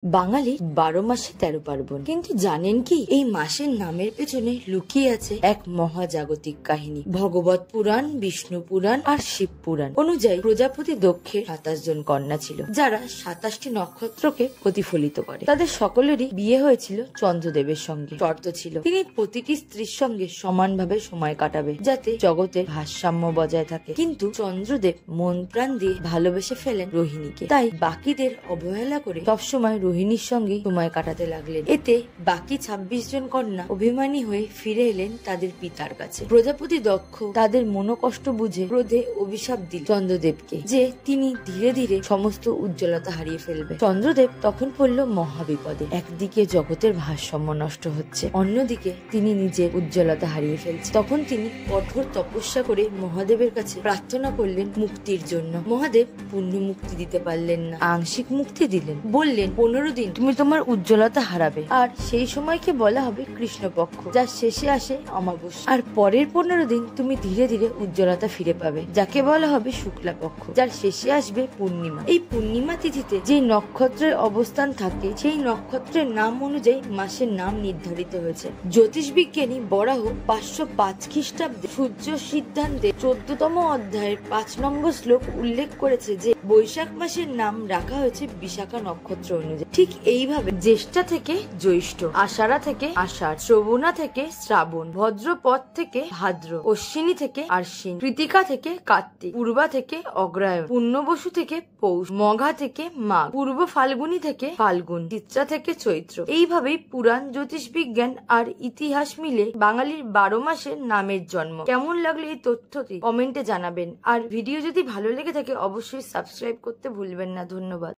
বাঙালি 12 মাসে 13 পার্বণ, কিন্তু জানেন কি এই মাসের নামের পেছনে লুকিয়ে আছে এক মহাজাগতিক কাহিনী। ভগবত পুরাণ, বিষ্ণু পুরাণ আর শিব পুরাণ অনুযায়ী প্রজাপতি দক্ষের 27 জন কন্যা ছিল, যারা 27টি নক্ষত্রকে প্রতিফলিত করে। তাদের সকলেরই বিয়ে হয়েছিল চন্দ্রদেবের সঙ্গে। শর্ত ছিল তিনি প্রতিটি স্ত্রীর সঙ্গে সমানভাবে সময় কাটাবে, যাতে জগতের ভারসাম্য বজায় থাকে। কিন্তু চন্দ্রদেব মন প্রাণ দিয়ে ভালোবেসে ফেলেন রোহিণীকে, তাই বাকিদের অবহেলা করে সবসময় রোহিণীর সঙ্গে সময় কাটাতে লাগলেন। এতে বাকি 26 জন কন্যা অভিমানী হয়ে ফিরে এলেন তাদের পিতার কাছে। প্রজাপতি দক্ষ তাদের মনোকষ্ট বুঝে ক্রোধে অভিশাপ দিল চন্দ্রদেবকে যে তিনি ধীরে ধীরে সমস্ত উজ্জ্বলতা হারিয়ে ফেলবে। চন্দ্রদেব তখন পড়ল মহাবিপদে। একদিকে জগতের ভারসাম্য নষ্ট হচ্ছে, অন্যদিকে তিনি নিজের উজ্জ্বলতা হারিয়ে ফেলছে। তখন তিনি কঠোর তপস্যা করে মহাদেবের কাছে প্রার্থনা করলেন মুক্তির জন্য। মহাদেব পূর্ণ মুক্তি দিতে পারলেন না, আংশিক মুক্তি দিলেন। বললেন 15 দিন তুমি তোমার উজ্জ্বলতা হারাবে, আর সেই সময়কে বলা হবে কৃষ্ণপক্ষ, যার শেষে আসে অমাবস্যা। আর পরের 15 দিন তুমি ধীরে ধীরে উজ্জ্বলতা ফিরে পাবে, যাকে বলা হবে শুক্লাপক্ষ, যার শেষে আসবে পূর্ণিমা। এই পূর্ণিমা তিথিতে যে নক্ষত্রের অবস্থান থাকে, সেই নক্ষত্রের নাম অনুযায়ী মাসের নাম নির্ধারিত হয়েছে। জ্যোতিষ বিজ্ঞানী বরাহ 505 খ্রিস্টাব্দে সূর্য সিদ্ধান্তে 14তম অধ্যায়ের 5 নম্বর শ্লোক উল্লেখ করেছে যে বৈশাখ মাসের নাম রাখা হয়েছে বিশাখা নক্ষত্র অনুযায়ী। ঠিক এইভাবে জ্যেষ্ঠা থেকে জ্যৈষ্ঠ, আষাঢ়া থেকে আষাঢ়, শ্রবণা থেকে শ্রাবণ, ভদ্রপদ থেকে ভাদ্র, অশ্বিনী থেকে আশ্বিন, কৃতিকা থেকে কার্তিক, পূর্বা থেকে অগ্রহায়ণ, পুণ্যবসু থেকে পৌষ, মঘা থেকে মাঘ, পূর্ব ফাল্গুনী থেকে ফাল্গুন, চিত্রা থেকে চৈত্র। এইভাবেই পুরাণ, জ্যোতিষ বিজ্ঞান আর ইতিহাস মিলে বাঙালির 12 মাসের নামের জন্ম। কেমন লাগলো এই তথ্যটি কমেন্টে জানাবেন, আর ভিডিও যদি ভালো লেগে থাকে অবশ্যই সাবস্ক্রাইব করতে ভুলবেন না। ধন্যবাদ।